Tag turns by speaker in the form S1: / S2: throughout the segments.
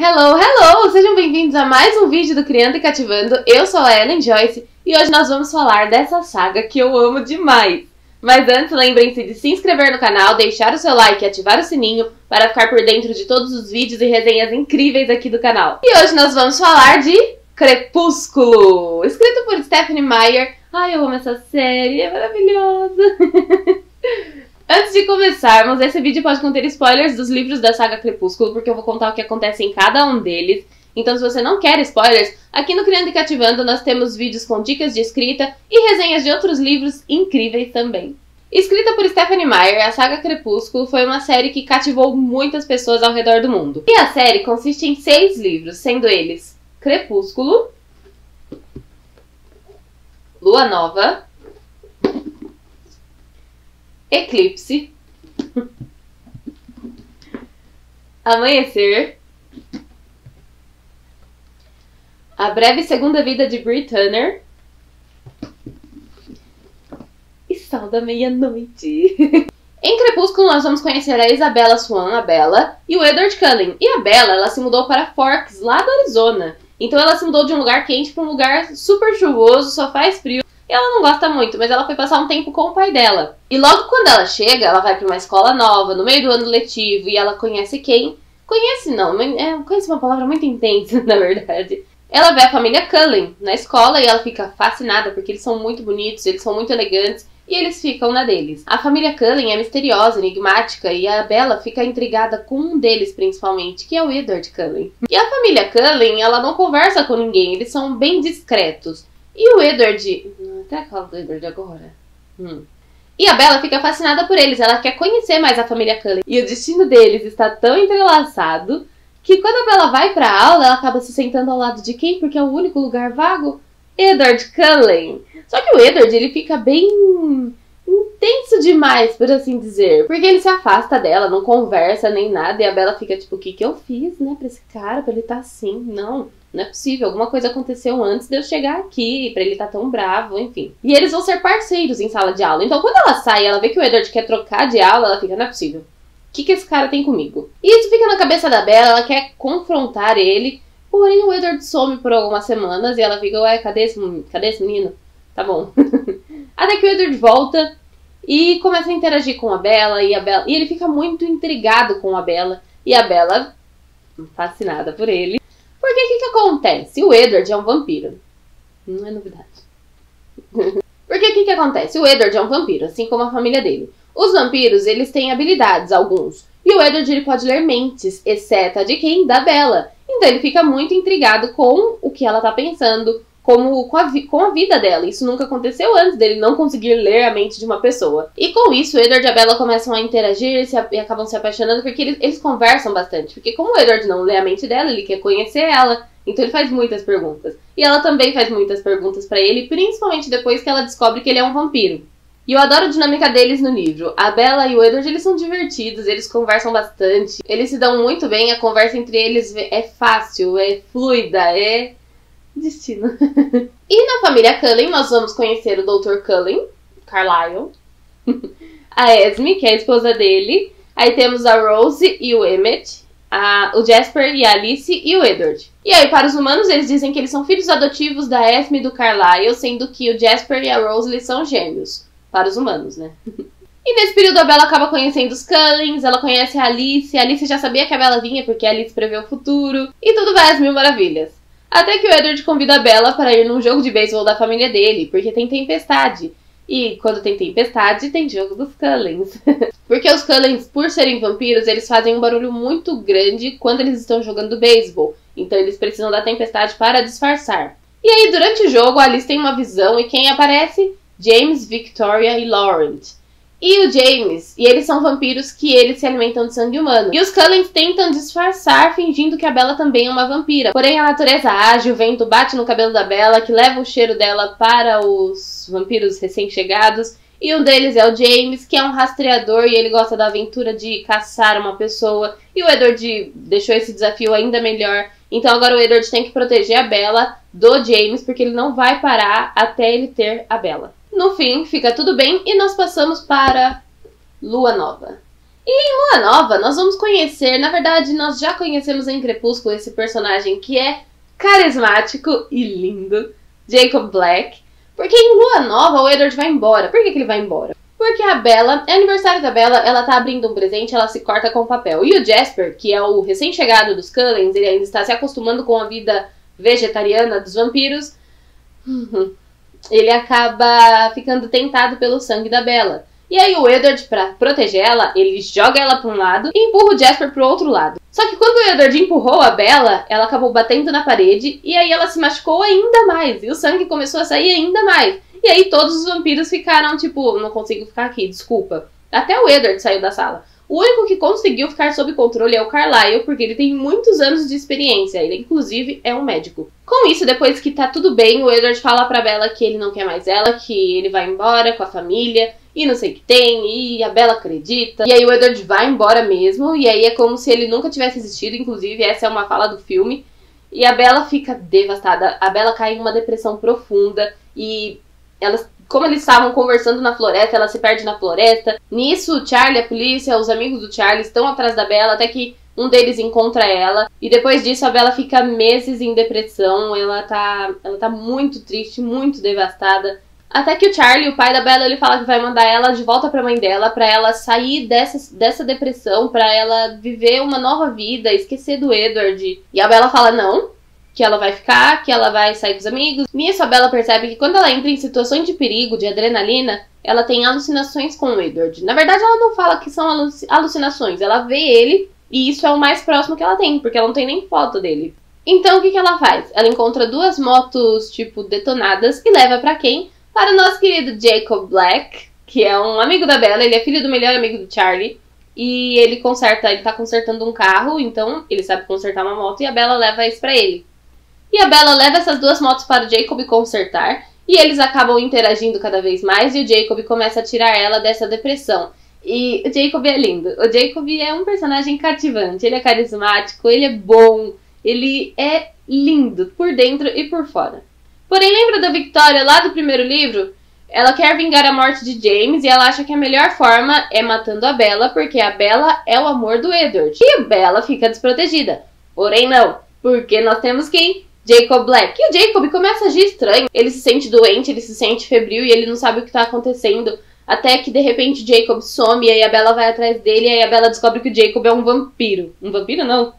S1: Hello, hello! Sejam bem-vindos a mais um vídeo do Criando e Cativando. Eu sou a Ellen Joyce e hoje nós vamos falar dessa saga que eu amo demais. Mas antes, lembrem-se de se inscrever no canal, deixar o seu like e ativar o sininho para ficar por dentro de todos os vídeos e resenhas incríveis aqui do canal. E hoje nós vamos falar de Crepúsculo, escrito por Stephenie Meyer. Ai, eu amo essa série, é maravilhosa! Antes de começarmos, esse vídeo pode conter spoilers dos livros da saga Crepúsculo, porque eu vou contar o que acontece em cada um deles. Então, se você não quer spoilers, aqui no Criando e Cativando nós temos vídeos com dicas de escrita e resenhas de outros livros incríveis também. Escrita por Stephenie Meyer, a saga Crepúsculo foi uma série que cativou muitas pessoas ao redor do mundo. E a série consiste em 6 livros, sendo eles Crepúsculo, Lua Nova, Eclipse, Amanhecer, A Breve Segunda Vida de Bree Tanner e Sol da Meia-Noite. Em Crepúsculo nós vamos conhecer a Isabella Swan, a Bella, e o Edward Cullen. E a Bella, ela se mudou para Forks, lá do Arizona. Então ela se mudou de um lugar quente para um lugar super chuvoso, só faz frio. E ela não gosta muito, mas ela foi passar um tempo com o pai dela. E logo quando ela chega, ela vai para uma escola nova, no meio do ano letivo, e ela conhece quem? Conhece não, conhece uma palavra muito intensa, na verdade. Ela vê a família Cullen na escola e ela fica fascinada, porque eles são muito bonitos, eles são muito elegantes, e eles ficam na deles. A família Cullen é misteriosa, enigmática, e a Bella fica intrigada com um deles principalmente, que é o Edward Cullen. E a família Cullen, ela não conversa com ninguém, eles são bem discretos. E o Edward... Até falo do Edward agora. E a Bella fica fascinada por eles, ela quer conhecer mais a família Cullen. E o destino deles está tão entrelaçado que quando a Bella vai pra aula, ela acaba se sentando ao lado de quem? Porque é o único lugar vago? Edward Cullen. Só que o Edward, ele fica bem intenso demais, por assim dizer. Porque ele se afasta dela, não conversa nem nada. E a Bella fica tipo, o que eu fiz, né, pra esse cara, pra ele tá assim? Não é possível. Alguma coisa aconteceu antes de eu chegar aqui, pra ele tá tão bravo, enfim. E eles vão ser parceiros em sala de aula. Então quando ela sai, ela vê que o Edward quer trocar de aula, ela fica, não é possível. O que esse cara tem comigo? E isso fica na cabeça da Bella, ela quer confrontar ele. Porém, o Edward some por algumas semanas e ela fica, ué, cadê esse menino? Tá bom. Até que o Edward volta e começa a interagir com a Bella, e ele fica muito intrigado com a Bella. E a Bella, fascinada por ele. Porque o que acontece? O Edward é um vampiro. Não é novidade. Porque o que acontece? O Edward é um vampiro, assim como a família dele. Os vampiros, eles têm habilidades, alguns. E o Edward, ele pode ler mentes, exceto a de quem? Da Bella. Então ele fica muito intrigado com o que ela tá pensando, com a vida dela. Isso nunca aconteceu antes dele não conseguir ler a mente de uma pessoa. E com isso, o Edward e a Bella começam a interagir e acabam se apaixonando porque eles conversam bastante. Porque como o Edward não lê a mente dela, ele quer conhecer ela. Então ele faz muitas perguntas. E ela também faz muitas perguntas pra ele, principalmente depois que ela descobre que ele é um vampiro. E eu adoro a dinâmica deles no livro. A Bella e o Edward, eles são divertidos, eles conversam bastante. Eles se dão muito bem, a conversa entre eles é fácil, é fluida, é destino. E na família Cullen, nós vamos conhecer o Dr. Cullen, Carlisle, a Esme, que é a esposa dele. Aí temos a Rose e o Emmett, o Jasper e a Alice e o Edward. E aí, para os humanos, eles dizem que eles são filhos adotivos da Esme e do Carlisle, sendo que o Jasper e a Rose, eles são gêmeos. Para os humanos, né? E nesse período a Bella acaba conhecendo os Cullens, ela conhece a Alice já sabia que a Bella vinha porque a Alice prevê o futuro, e tudo vai às mil maravilhas. Até que o Edward convida a Bella para ir num jogo de beisebol da família dele, porque tem tempestade. E quando tem tempestade, tem jogo dos Cullens. Porque os Cullens, por serem vampiros, eles fazem um barulho muito grande quando eles estão jogando beisebol. Então eles precisam da tempestade para disfarçar. E aí, durante o jogo, a Alice tem uma visão e quem aparece? James, Victoria e Laurent. E o James, e eles são vampiros que eles se alimentam de sangue humano. E os Cullens tentam disfarçar, fingindo que a Bella também é uma vampira. Porém, a natureza age, o vento bate no cabelo da Bella, que leva o cheiro dela para os vampiros recém-chegados. E um deles é o James, que é um rastreador e ele gosta da aventura de caçar uma pessoa. E o Edward deixou esse desafio ainda melhor. Então agora o Edward tem que proteger a Bella do James, porque ele não vai parar até ele ter a Bella. No fim, fica tudo bem e nós passamos para Lua Nova. Lua Nova, nós vamos conhecer, na verdade, nós já conhecemos em Crepúsculo esse personagem que é carismático e lindo, Jacob Black. Porque em Lua Nova o Edward vai embora. Por que ele vai embora? Porque a Bella, é aniversário da Bella, ela tá abrindo um presente, ela se corta com papel. E o Jasper, que é o recém-chegado dos Cullens, ele ainda está se acostumando com a vida vegetariana dos vampiros, ele acaba ficando tentado pelo sangue da Bella. E aí o Edward, pra proteger ela, ele joga ela pra um lado e empurra o Jasper pro outro lado. Só que quando o Edward empurrou a Bella, ela acabou batendo na parede e aí ela se machucou ainda mais. E o sangue começou a sair ainda mais. E aí todos os vampiros ficaram tipo, não consigo ficar aqui, desculpa. Até o Edward saiu da sala. O único que conseguiu ficar sob controle é o Carlisle, porque ele tem muitos anos de experiência. Ele, inclusive, é um médico. Com isso, depois que tá tudo bem, o Edward fala pra Bella que ele não quer mais ela, que ele vai embora com a família, e não sei o que tem, e a Bella acredita. E aí o Edward vai embora mesmo, e aí é como se ele nunca tivesse existido, inclusive essa é uma fala do filme. E a Bella fica devastada, a Bella cai em uma depressão profunda, e elas... Como eles estavam conversando na floresta, ela se perde na floresta. Nisso, o Charlie, a polícia, os amigos do Charlie estão atrás da Bella, até que um deles encontra ela. E depois disso, a Bella fica meses em depressão. Ela tá muito triste, muito devastada. Até que o Charlie, o pai da Bella, ele fala que vai mandar ela de volta pra mãe dela, pra ela sair dessa depressão, pra ela viver uma nova vida, esquecer do Edward. E a Bella fala não, que ela vai ficar, que ela vai sair com os amigos. Nisso, a Bella percebe que quando ela entra em situações de perigo, de adrenalina, ela tem alucinações com o Edward. Na verdade, ela não fala que são alucinações, ela vê ele e isso é o mais próximo que ela tem, porque ela não tem nem foto dele. Então, o que ela faz? Ela encontra duas motos, tipo, detonadas e leva pra quem? Para o nosso querido Jacob Black, que é um amigo da Bella, ele é filho do melhor amigo do Charlie. E ele tá consertando um carro, então ele sabe consertar uma moto e a Bella leva isso pra ele. E a Bella leva essas duas motos para o Jacob consertar, e eles acabam interagindo cada vez mais, e o Jacob começa a tirar ela dessa depressão. E o Jacob é lindo. O Jacob é um personagem cativante, ele é carismático, ele é bom, ele é lindo por dentro e por fora. Porém, lembra da Victoria lá do primeiro livro? Ela quer vingar a morte de James e ela acha que a melhor forma é matando a Bella, porque a Bella é o amor do Edward. E a Bella fica desprotegida. Porém não, porque nós temos quem? Jacob Black. E o Jacob começa a agir estranho. Ele se sente doente, ele se sente febril e ele não sabe o que tá acontecendo. Até que de repente Jacob some e aí a Bella vai atrás dele e aí a Bella descobre que o Jacob é um vampiro. Um vampiro não.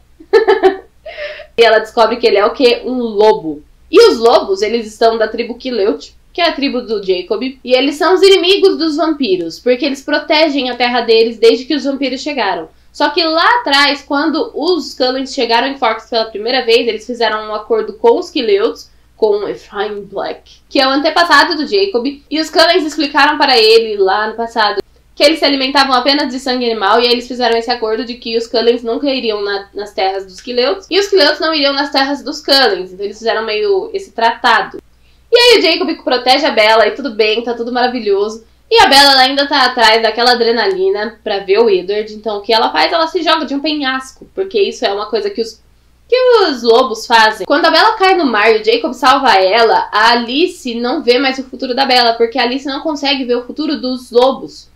S1: E ela descobre que ele é o quê? Um lobo. E os lobos, eles estão da tribo Quileute, que é a tribo do Jacob. E eles são os inimigos dos vampiros, porque eles protegem a terra deles desde que os vampiros chegaram. Só que lá atrás, quando os Cullens chegaram em Forks pela primeira vez, eles fizeram um acordo com os Quileutes, com Ephraim Black, que é o antepassado do Jacob, e os Cullens explicaram para ele lá no passado que eles se alimentavam apenas de sangue animal, e aí eles fizeram esse acordo de que os Cullens nunca iriam nas terras dos Quileutes, e os Quileutes não iriam nas terras dos Cullens, então eles fizeram meio esse tratado. E aí o Jacob protege a Bella, e tudo bem, tá tudo maravilhoso. E a Bella ela ainda tá atrás daquela adrenalina pra ver o Edward. Então o que ela faz? Ela se joga de um penhasco. Porque isso é uma coisa que os lobos fazem. Quando a Bella cai no mar e o Jacob salva ela, a Alice não vê mais o futuro da Bella. Porque a Alice não consegue ver o futuro dos lobos.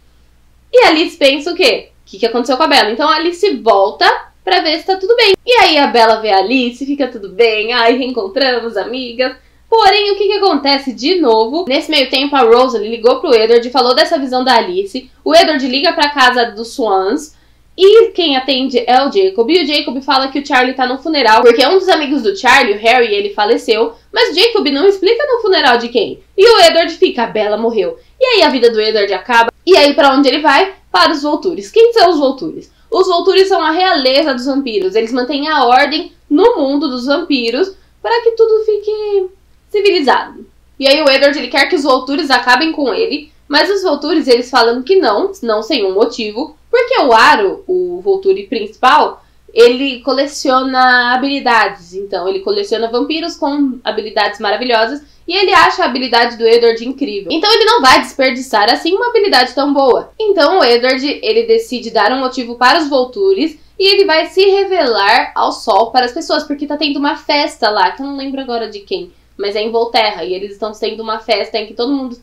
S1: E a Alice pensa o quê? O que aconteceu com a Bella? Então a Alice volta pra ver se tá tudo bem. E aí a Bella vê a Alice, fica tudo bem. Ai, reencontramos, amigas. Porém, o que acontece de novo? Nesse meio tempo, a Rosalie ligou pro Edward e falou dessa visão da Alice. O Edward liga pra casa dos Swans e quem atende é o Jacob. E o Jacob fala que o Charlie tá no funeral, porque um dos amigos do Charlie, o Harry, ele faleceu. Mas o Jacob não explica no funeral de quem. E o Edward fica, a Bella morreu. E aí a vida do Edward acaba. E aí pra onde ele vai? Para os Voltures. Quem são os Voltures? Os Voltures são a realeza dos vampiros. Eles mantêm a ordem no mundo dos vampiros para que tudo fique civilizado. E aí o Edward ele quer que os Voltures acabem com ele, mas os Voltures eles falam que não sem um motivo, porque o Aro, o Volture principal, ele coleciona habilidades, então ele coleciona vampiros com habilidades maravilhosas e ele acha a habilidade do Edward incrível. Então ele não vai desperdiçar assim uma habilidade tão boa. Então o Edward ele decide dar um motivo para os Voltures e ele vai se revelar ao sol para as pessoas, porque tá tendo uma festa lá, que eu não lembro agora de quem. Mas é em Volterra, e eles estão tendo uma festa em que todo mundo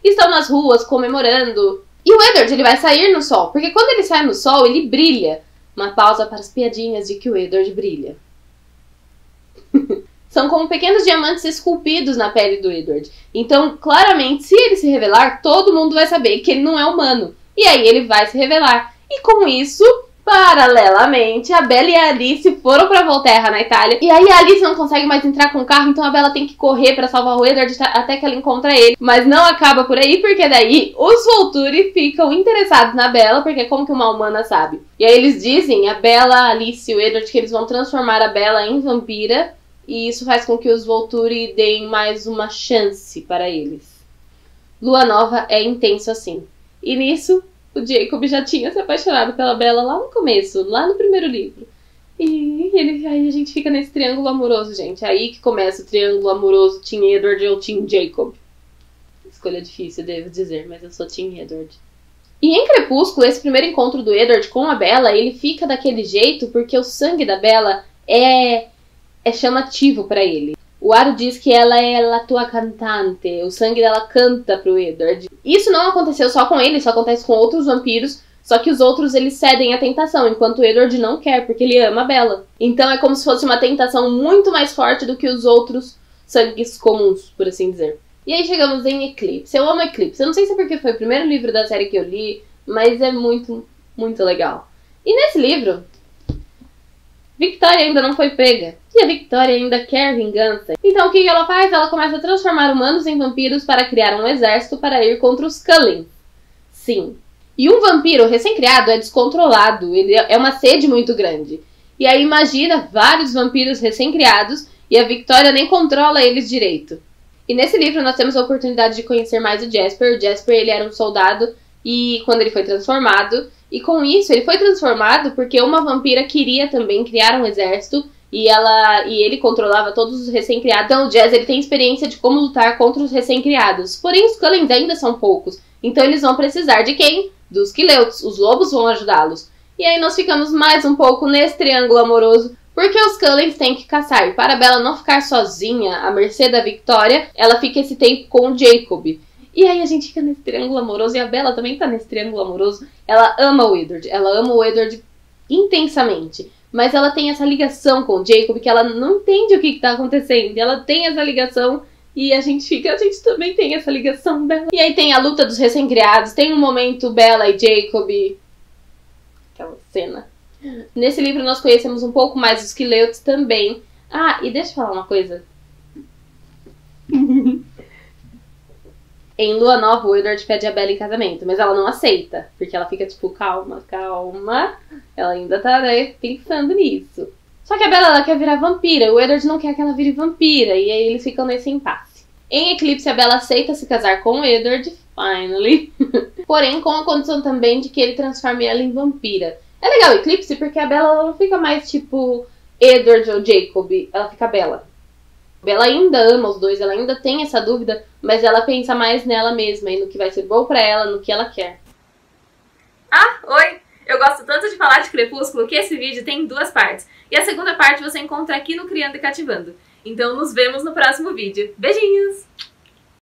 S1: estão nas ruas comemorando. E o Edward, ele vai sair no sol, porque quando ele sai no sol, ele brilha. Uma pausa para as piadinhas de que o Edward brilha. São como pequenos diamantes esculpidos na pele do Edward. Então, claramente, se ele se revelar, todo mundo vai saber que ele não é humano. E aí ele vai se revelar. E com isso, paralelamente, a Bella e a Alice foram pra Volterra, na Itália. E aí a Alice não consegue mais entrar com o carro, então a Bella tem que correr pra salvar o Edward até que ela encontra ele. Mas não acaba por aí, porque daí os Volturi ficam interessados na Bella, porque como que uma humana sabe? E aí eles dizem, a Bella, a Alice e o Edward, que eles vão transformar a Bella em vampira. E isso faz com que os Volturi deem mais uma chance para eles. Lua Nova é intenso assim. E nisso, o Jacob já tinha se apaixonado pela Bella lá no começo, lá no primeiro livro. E aí a gente fica nesse triângulo amoroso, gente. Aí que começa o triângulo amoroso Team Edward ou Team Jacob. Escolha difícil, devo dizer, mas eu sou Team Edward. E em Crepúsculo, esse primeiro encontro do Edward com a Bella, ele fica daquele jeito porque o sangue da Bella é chamativo pra ele. O Aro diz que ela é la tua cantante, o sangue dela canta pro Edward. Isso não aconteceu só com ele, isso acontece com outros vampiros, só que os outros eles cedem à tentação, enquanto o Edward não quer, porque ele ama a Bella. Então é como se fosse uma tentação muito mais forte do que os outros sangues comuns, por assim dizer. E aí chegamos em Eclipse. Eu amo Eclipse. Eu não sei se é porque foi o primeiro livro da série que eu li, mas é muito, muito legal. E nesse livro, Victoria ainda não foi pega. E a Victoria ainda quer vingança. Então o que ela faz? Ela começa a transformar humanos em vampiros para criar um exército para ir contra os Cullen. Sim. E um vampiro recém-criado é descontrolado. Ele é uma sede muito grande. E aí imagina vários vampiros recém-criados e a Victoria nem controla eles direito. E nesse livro nós temos a oportunidade de conhecer mais o Jasper. O Jasper ele era um soldado e quando ele foi transformado. E com isso ele foi transformado porque uma vampira queria também criar um exército. E ele controlava todos os recém-criados. Então o Jazz ele tem experiência de como lutar contra os recém-criados. Porém os Cullens ainda são poucos. Então eles vão precisar de quem? Dos Quileutos. Os lobos vão ajudá-los. E aí nós ficamos mais um pouco nesse triângulo amoroso. Porque os Cullens têm que caçar. E para a Bella não ficar sozinha à mercê da Victoria, ela fica esse tempo com o Jacob. E aí a gente fica nesse triângulo amoroso. E a Bella também tá nesse triângulo amoroso. Ela ama o Edward. Ela ama o Edward intensamente. Mas ela tem essa ligação com o Jacob que ela não entende o que tá acontecendo. Ela tem essa ligação e a gente também tem essa ligação dela. E aí tem a luta dos recém-criados, tem um momento Bella e Jacob. Aquela cena. Nesse livro nós conhecemos um pouco mais os Quileutos também. Ah, e deixa eu falar uma coisa. Em Lua Nova, o Edward pede a Bella em casamento, mas ela não aceita, porque ela fica tipo, calma, calma. Ela ainda tá, né, pensando nisso. Só que a Bella, ela quer virar vampira, o Edward não quer que ela vire vampira, e aí eles ficam nesse impasse. Em Eclipse, a Bella aceita se casar com o Edward, finally. Porém, com a condição também de que ele transforme ela em vampira. É legal o Eclipse, porque a Bella ela não fica mais tipo Edward ou Jacob, ela fica Bella. Ela ainda ama os dois, ela ainda tem essa dúvida, mas ela pensa mais nela mesma e no que vai ser bom pra ela, no que ela quer.
S2: Ah, oi! Eu gosto tanto de falar de Crepúsculo que esse vídeo tem 2 partes. E a segunda parte você encontra aqui no Criando e Cativando. Então nos vemos no próximo vídeo. Beijinhos!